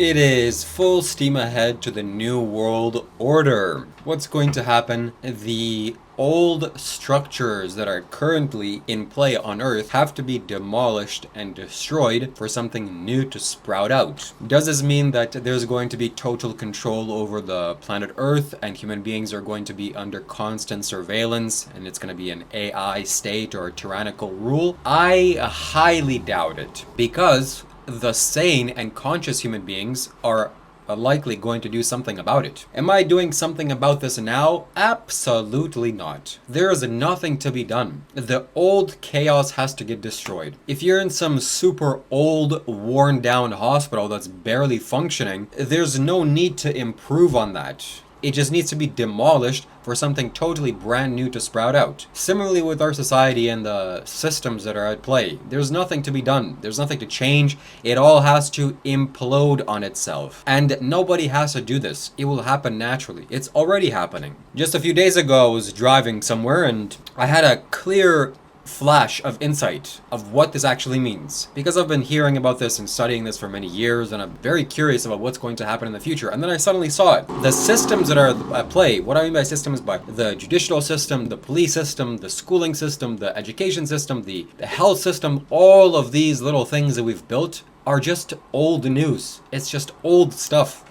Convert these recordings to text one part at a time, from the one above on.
It is full steam ahead to the New World Order. What's going to happen? The old structures that are currently in play on Earth have to be demolished and destroyed for something new to sprout out. Does this mean that there's going to be total control over the planet Earth and human beings are going to be under constant surveillance and it's going to be an AI state or a tyrannical rule? I highly doubt it, because the sane and conscious human beings are likely going to do something about it. Am I doing something about this now? Absolutely not. There is nothing to be done. The old chaos has to get destroyed. If you're in some super old, worn down hospital that's barely functioning, there's no need to improve on that. It just needs to be demolished for something totally brand new to sprout out. Similarly with our society and the systems that are at play, there's nothing to be done. There's nothing to change. It all has to implode on itself. And nobody has to do this. It will happen naturally. It's already happening. Just a few days ago, I was driving somewhere and I had a clear flash of insight of what this actually means, because I've been hearing about this and studying this for many years, and I'm very curious about what's going to happen in the future. And then I suddenly saw it. The systems that are at play, what I mean by systems, by the judicial system, the police system, the schooling system, the education system, the health system, all of these little things that we've built are just old news. It's just old stuff.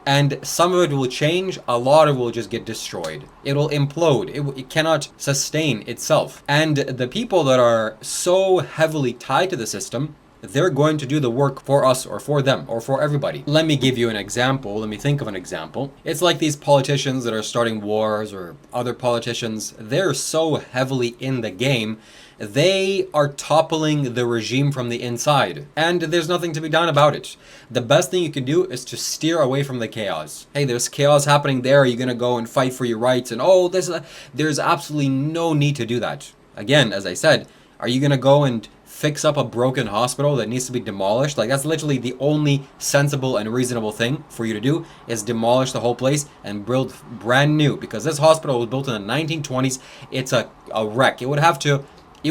And some of it will change, a lot of it will just get destroyed. It will implode. It cannot sustain itself. And the people that are so heavily tied to the system, they're going to do the work for us or for them or for everybody. Let me give you an example. Let me think of an example. It's like these politicians that are starting wars, or other politicians. They're so heavily in the game. They are toppling the regime from the inside, and there's nothing to be done about it. The best thing you can do is to steer away from the chaos. Hey, there's chaos happening there. Are you going to go and fight for your rights? And there's absolutely no need to do that. Again, as I said, are you going to go and fix up a broken hospital that needs to be demolished? Like, that's literally the only sensible and reasonable thing for you to do, is demolish the whole place and build brand new, because this hospital was built in the 1920s. It's a wreck. It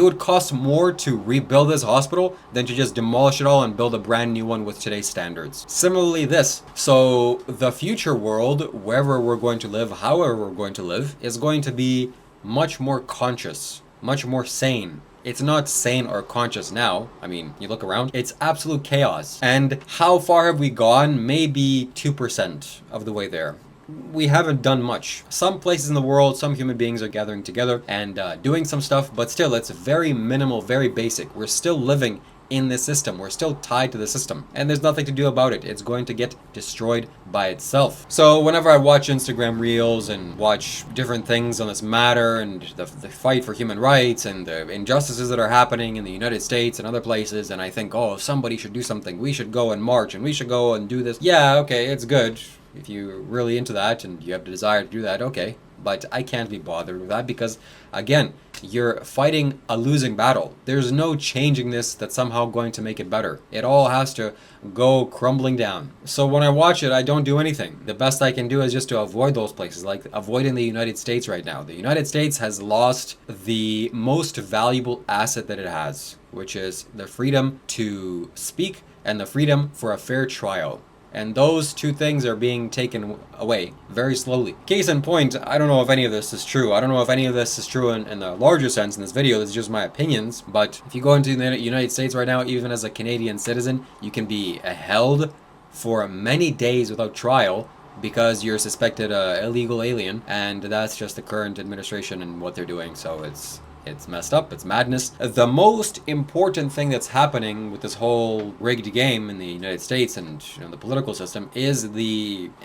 would cost more to rebuild this hospital than to just demolish it all and build a brand new one with today's standards. Similarly, this. So the future world, wherever we're going to live, however we're going to live, is going to be much more conscious, much more sane. It's not sane or conscious now. I mean, you look around, it's absolute chaos. And how far have we gone? Maybe 2% of the way there. We haven't done much. Some places in the world, some human beings are gathering together and doing some stuff, but still, it's very minimal, very basic. We're still living in this system. We're still tied to the system, and there's nothing to do about it. It's going to get destroyed by itself. So whenever I watch Instagram reels and watch different things on this matter and the fight for human rights and the injustices that are happening in the United States and other places, and I think, oh, somebody should do something. We should go and march and we should go and do this. Yeah, okay, it's good. If you're really into that and you have the desire to do that, okay. But I can't be bothered with that, because, again, you're fighting a losing battle. There's no changing this that's somehow going to make it better. It all has to go crumbling down. So when I watch it, I don't do anything. The best I can do is just to avoid those places, like avoiding the United States right now. The United States has lost the most valuable asset that it has, which is the freedom to speak and the freedom for a fair trial. And those two things are being taken away very slowly. Case in point, I don't know if any of this is true. I don't know if any of this is true in the larger sense in this video. This is just my opinions. But if you go into the United States right now, even as a Canadian citizen, you can be held for many days without trial because you're suspected illegal alien. And that's just the current administration and what they're doing. So it's messed up. It's madness. The most important thing that's happening with this whole rigged game in the United States and the political system is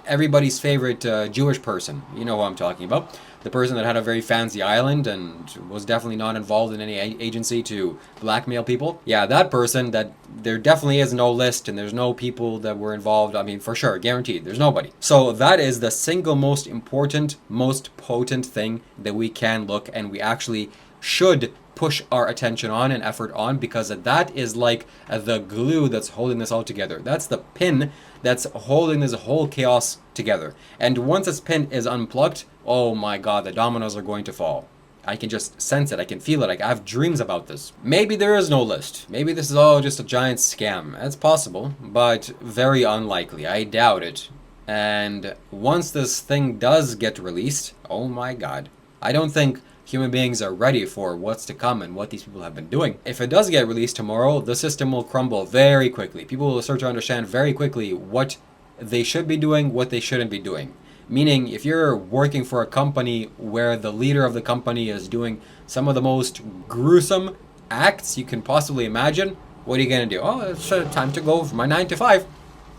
everybody's favorite Jewish person. You know who I'm talking about. The person that had a very fancy island and was definitely not involved in any agency to blackmail people. Yeah, that person, that there definitely is no list and there's no people that were involved. I mean, for sure, guaranteed, there's nobody. So that is the single most important, most potent thing that we can look and we actually should push our attention on and effort on, because that is like the glue that's holding this all together. That's the pin that's holding this whole chaos together. And once this pin is unplugged, oh my god, the dominoes are going to fall. I can just sense it. I can feel it. I have dreams about this. Maybe there is no list. Maybe this is all just a giant scam. That's possible, but very unlikely. I doubt it. And once this thing does get released, oh my god. I don't think human beings are ready for what's to come and what these people have been doing. If it does get released tomorrow, the system will crumble very quickly. People will start to understand very quickly what they should be doing, what they shouldn't be doing. Meaning, if you're working for a company where the leader of the company is doing some of the most gruesome acts you can possibly imagine, what are you going to do? Oh, it's time to go for my 9 to 5.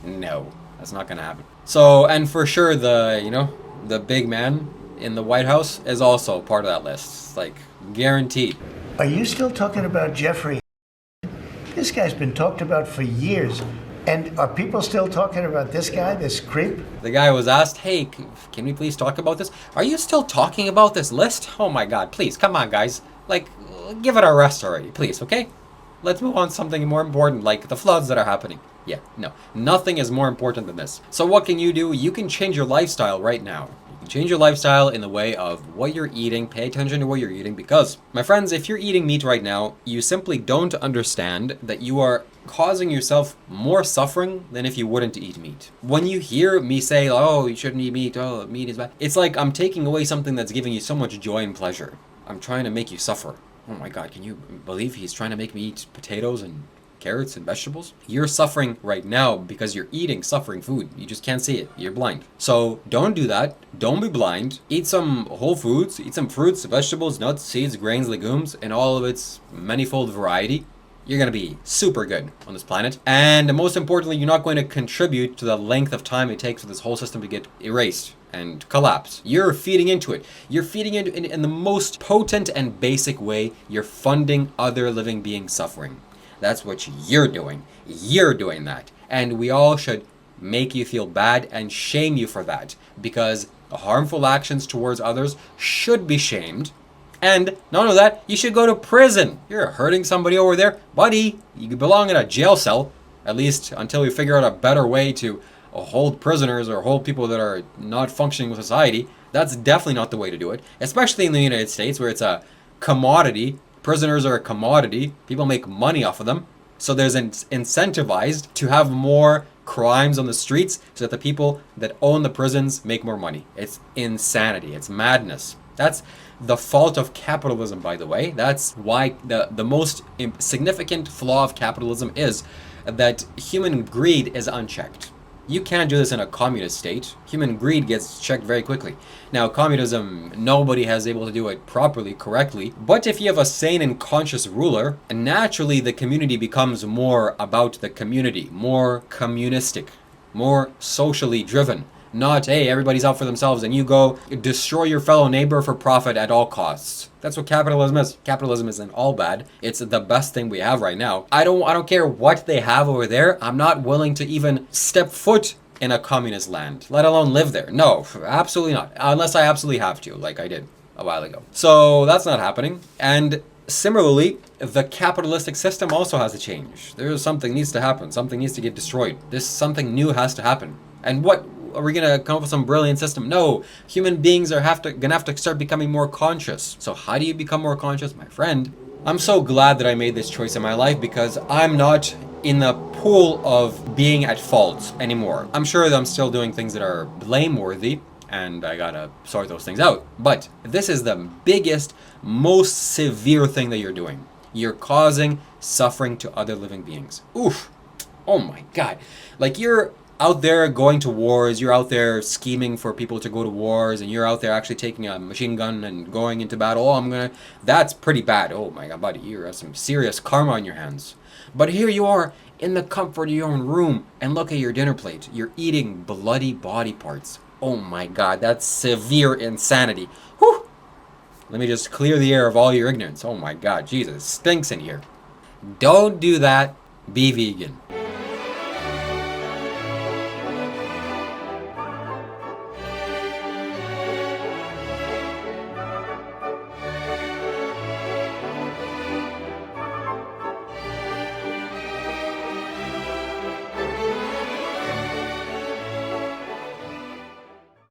No, that's not going to happen. So, and for sure, the big man in the White House is also part of that list. It's like guaranteed. Are you still talking about Jeffrey? This guy's been talked about for years. And are people still talking about this guy, this creep? The guy was asked, hey, can we please talk about this? Are you still talking about this list? Oh my god, please, come on guys. Like, give it a rest already, please, okay? Let's move on to something more important, like the floods that are happening. Yeah, no, nothing is more important than this. So what can you do? You can change your lifestyle right now. You can change your lifestyle in the way of what you're eating. Pay attention to what you're eating because, my friends, if you're eating meat right now, you simply don't understand that you are causing yourself more suffering than if you wouldn't eat meat. When you hear me say, oh, you shouldn't eat meat, oh, meat is bad, it's like I'm taking away something that's giving you so much joy and pleasure. I'm trying to make you suffer. Oh my god, can you believe he's trying to make me eat potatoes and carrots and vegetables? You're suffering right now because you're eating suffering food. You just can't see it. You're blind. So don't do that. Don't be blind. Eat some whole foods. Eat some fruits, vegetables, nuts, seeds, grains, legumes, and all of its manifold variety. You're going to be super good on this planet. And most importantly, you're not going to contribute to the length of time it takes for this whole system to get erased and collapse. You're feeding into it. You're feeding into it in the most potent and basic way. You're funding other living beings' suffering. That's what you're doing. You're doing that. And we all should make you feel bad and shame you for that. Because harmful actions towards others should be shamed. And not only that, you should go to prison. You're hurting somebody over there. Buddy, you belong in a jail cell. At least until we figure out a better way to hold prisoners or hold people that are not functioning with society. That's definitely not the way to do it. Especially in the United States where it's a commodity. Prisoners are a commodity. People make money off of them. So there's incentivized to have more crimes on the streets so that the people that own the prisons make more money. It's insanity. It's madness. That's the fault of capitalism, by the way. That's why the most significant flaw of capitalism is that human greed is unchecked. You can't do this in a communist state. Human greed gets checked very quickly. Now, communism, nobody has able to do it properly, correctly. But if you have a sane and conscious ruler, naturally the community becomes more about the community, more communistic, more socially driven. Not, hey, everybody's out for themselves and you go destroy your fellow neighbor for profit at all costs. That's what capitalism is. Capitalism isn't all bad. It's the best thing we have right now. I don't care what they have over there. I'm not willing to even step foot in a communist land, let alone live there. No, absolutely not. Unless I absolutely have to, like I did a while ago. So that's not happening. And similarly, the capitalistic system also has to change. There's something needs to happen. Something needs to get destroyed. Something new has to happen. And what? Are we gonna come up with some brilliant system? No, human beings are gonna have to start becoming more conscious. So how do you become more conscious, my friend? I'm so glad that I made this choice in my life because I'm not in the pool of being at fault anymore. I'm sure that I'm still doing things that are blameworthy and I gotta sort those things out. But this is the biggest, most severe thing that you're doing. You're causing suffering to other living beings. Oof. Oh my God. Like you're out there going to wars, you're out there scheming for people to go to wars, and you're out there actually taking a machine gun and going into battle. Oh, that's pretty bad. Oh my God, buddy, you have some serious karma on your hands. But here you are in the comfort of your own room, and look at your dinner plate. You're eating bloody body parts. Oh my God, that's severe insanity. Whew. Let me just clear the air of all your ignorance. Oh my God, Jesus, it stinks in here. Don't do that. Be vegan.